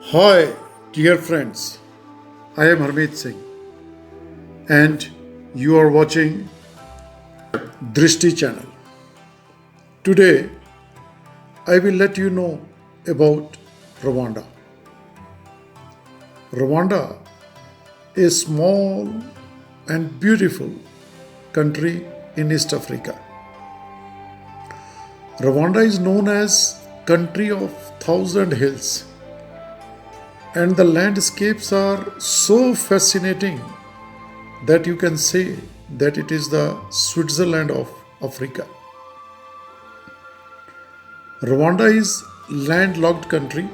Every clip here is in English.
Hi, dear friends. I am Harmeet Singh, and you are watching Drishti channel. Today, I will let you know about Rwanda. Rwanda is a small and beautiful country in East Africa. Rwanda is known as country of thousand hills, and the landscapes are so fascinating that you can say that it is the Switzerland of Africa. Rwanda is landlocked country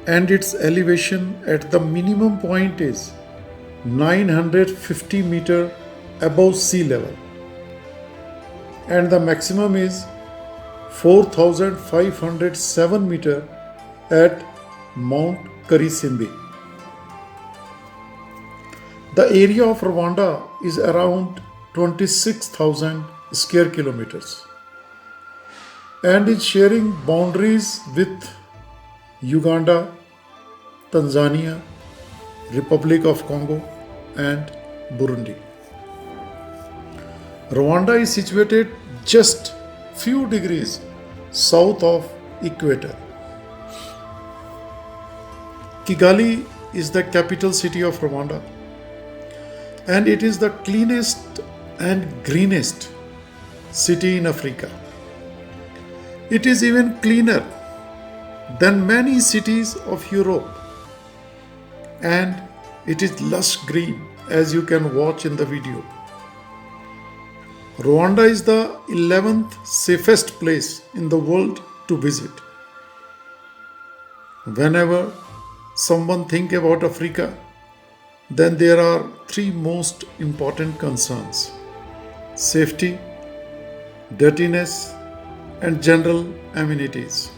and its elevation at the minimum point is 950 meter above sea level and the maximum is 4507 meter at Mount Karisimbi. The area of Rwanda is around 26,000 square kilometers and is sharing boundaries with Uganda, Tanzania, Republic of Congo and Burundi. Rwanda is situated just few degrees south of equator. Kigali is the capital city of Rwanda and it is the cleanest and greenest city in Africa. It is even cleaner than many cities of Europe and it is lush green as you can watch in the video. Rwanda is the 11th safest place in the world to visit. Whenever someone think about Africa, then there are three most important concerns: safety, dirtiness, and general amenities.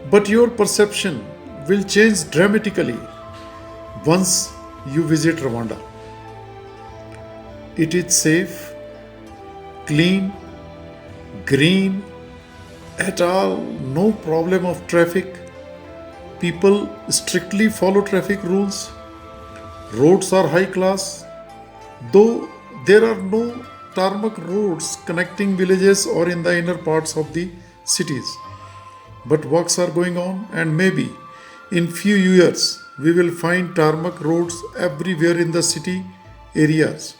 But your perception will change dramatically once you visit Rwanda. It is safe, clean, green, at all no problem of traffic. People strictly follow traffic rules. Roads are high class, though there are no tarmac roads connecting villages or in the inner parts of the cities. But works are going on and maybe in few years we will find tarmac roads everywhere in the city areas.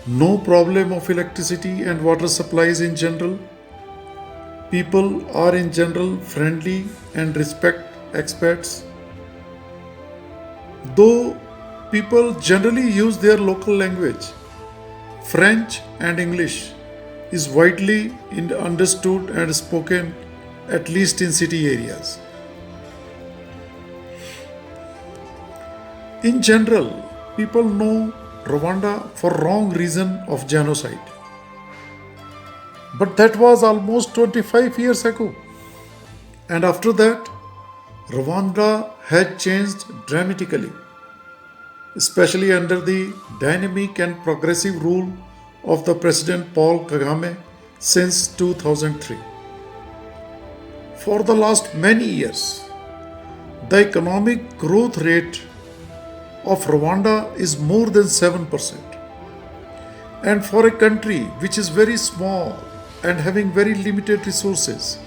No problem of electricity and water supplies in general. People are in general friendly and respect expats. Though people generally use their local language, French and English is widely understood and spoken at least in city areas. In general, people know Rwanda for wrong reason of genocide. But that was almost 25 years ago. And after that, Rwanda had changed dramatically, especially under the dynamic and progressive rule of the President Paul Kagame since 2003. For the last many years, the economic growth rate of Rwanda is more than 7%. And for a country which is very small and having very limited resources,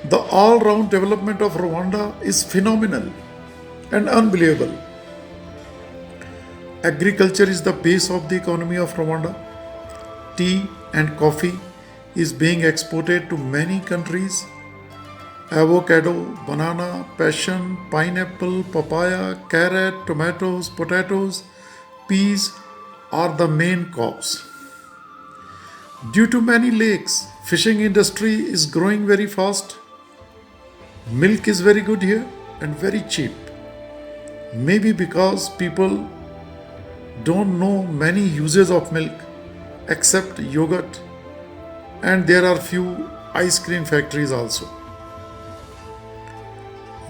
the all-round development of Rwanda is phenomenal and unbelievable. Agriculture is the base of the economy of Rwanda. Tea and coffee is being exported to many countries. Avocado, banana, passion, pineapple, papaya, carrot, tomatoes, potatoes, peas are the main crops. Due to many lakes, fishing industry is growing very fast. Milk is very good here and very cheap. Maybe because people don't know many uses of milk except yogurt, and there are few ice cream factories also.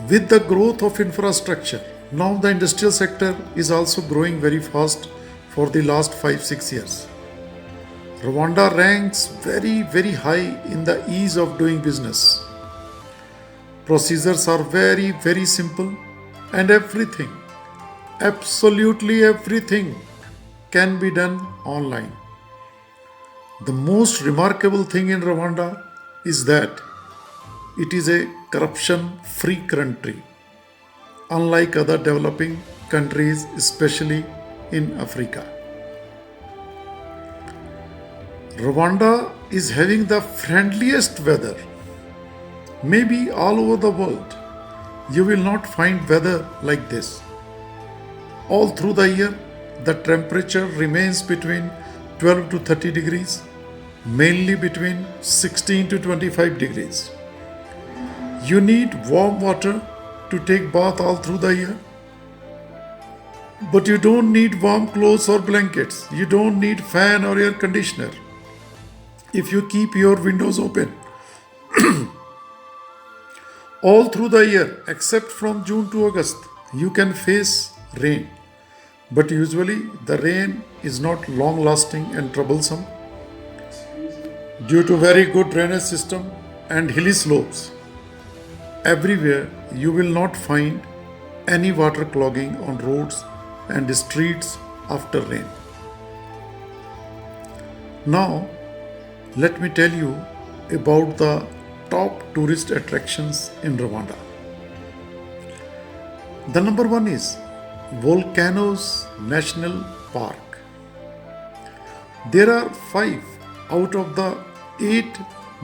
With the growth of infrastructure, now the industrial sector is also growing very fast for the last 5-6 years. Rwanda ranks very high in the ease of doing business. Procedures are very, very simple, and everything, absolutely everything, can be done online. The most remarkable thing in Rwanda is that it is a corruption free country, unlike other developing countries, especially in Africa. Rwanda is having the friendliest weather, maybe all over the world. You will not find weather like this. All through the year, the temperature remains between 12 to 30 degrees, mainly between 16 to 25 degrees. You need warm water to take bath all through the year. But you don't need warm clothes or blankets. You don't need fan or air conditioner. If you keep your windows open all through the year, except from June to August, you can face rain. But usually the rain is not long lasting and troublesome due to very good drainage system and hilly slopes. Everywhere you will not find any water clogging on roads and streets after rain. Now, let me tell you about the top tourist attractions in Rwanda. The number one is Volcanoes National Park. There are 5 out of the 8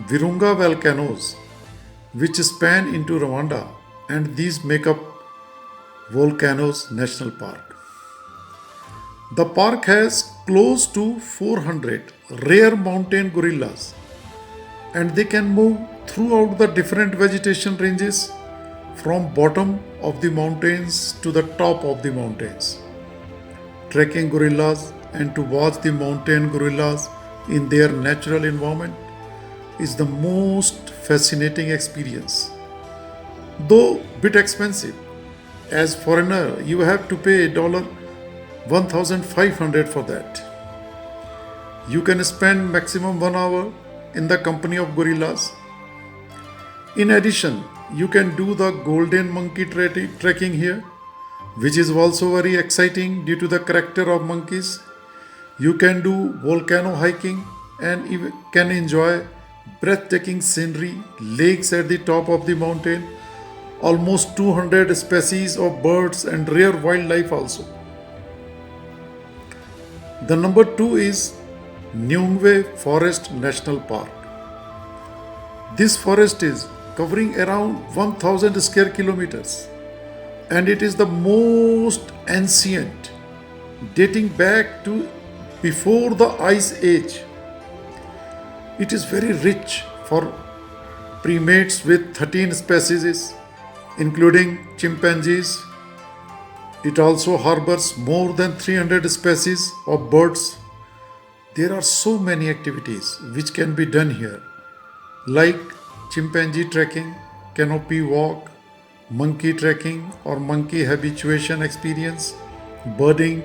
Virunga volcanoes which span into Rwanda, and these make up Volcanoes National Park. The park has close to 400 rare mountain gorillas, and they can move throughout the different vegetation ranges from bottom of the mountains to the top of the mountains. Trekking gorillas and to watch the mountain gorillas in their natural environment is the most fascinating experience. Though bit expensive, as foreigner you have to pay $1,500 for that. You can spend maximum 1 hour in the company of gorillas. In addition, you can do the golden monkey trekking here, which is also very exciting due to the character of monkeys. You can do volcano hiking and you can enjoy breathtaking scenery, lakes at the top of the mountain, almost 200 species of birds and rare wildlife also. The number 2 is Nyungwe Forest National Park. This forest is covering around 1000 square kilometers, and it is the most ancient, dating back to before the Ice Age. It is very rich for primates with 13 species, including chimpanzees. It also harbors more than 300 species of birds. There are so many activities which can be done here, like chimpanzee trekking, canopy walk, monkey trekking or monkey habituation experience, birding,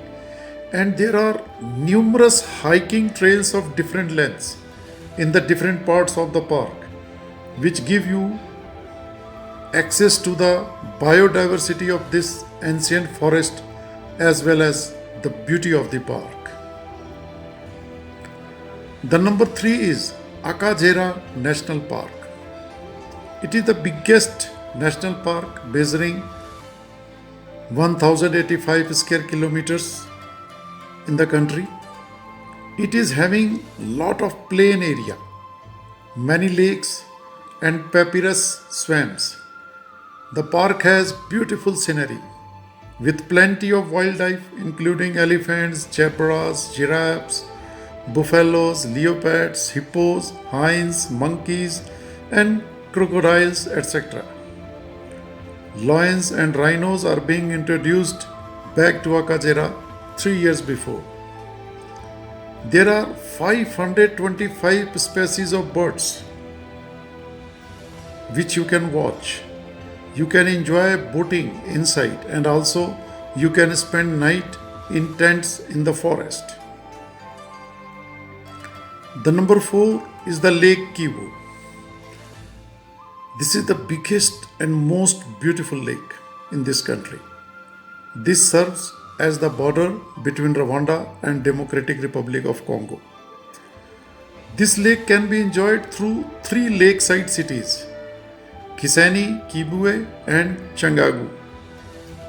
and there are numerous hiking trails of different lengths in the different parts of the park, which give you access to the biodiversity of this ancient forest as well as the beauty of the park. The number 3 is Akagera National Park. It is the biggest national park measuring 1085 square kilometers in the country. It is having lot of plain area, many lakes and papyrus swamps. The park has beautiful scenery with plenty of wildlife including elephants, zebras, giraffes, buffaloes, leopards, hippos, hinds, monkeys and crocodiles, etc. Lions and rhinos are being introduced back to Akagera 3 years before. There are 525 species of birds which you can watch. You can enjoy boating inside, and also you can spend night in tents in the forest. The number 4 is the Lake Kivu. This is the biggest and most beautiful lake in this country. This serves as the border between Rwanda and Democratic Republic of Congo. This lake can be enjoyed through three lakeside cities, Kiseni, Kibue and Changagu.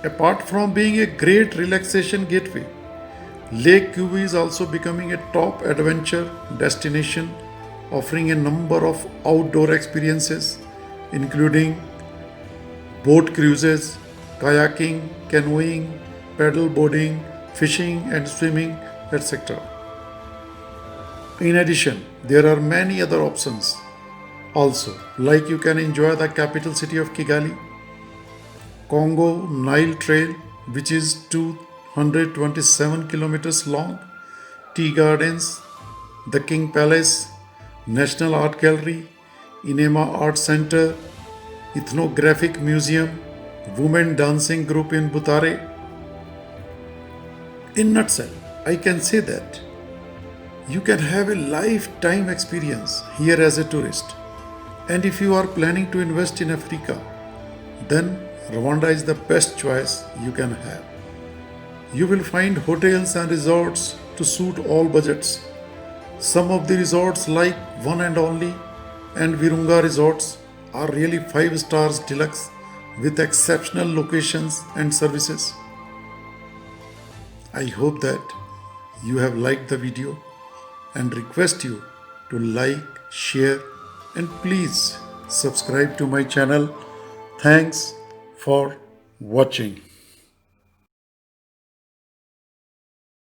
Apart from being a great relaxation gateway, Lake Kivu is also becoming a top adventure destination, offering a number of outdoor experiences including boat cruises, kayaking, canoeing, paddle boarding, fishing and swimming, etc. In addition, there are many other options also, like you can enjoy the capital city of Kigali, Congo Nile Trail, which is 227 kilometers long, tea gardens, the King Palace, National Art Gallery, Inema Art Center, Ethnographic Museum, Women Dancing Group in Butare. In nutshell, I can say that you can have a lifetime experience here as a tourist. And if you are planning to invest in Africa, then Rwanda is the best choice you can have. You will find hotels and resorts to suit all budgets. Some of the resorts like One and Only and Virunga resorts are really 5 stars deluxe with exceptional locations and services. I hope that you have liked the video and request you to like, share and please subscribe to my channel. Thanks for watching.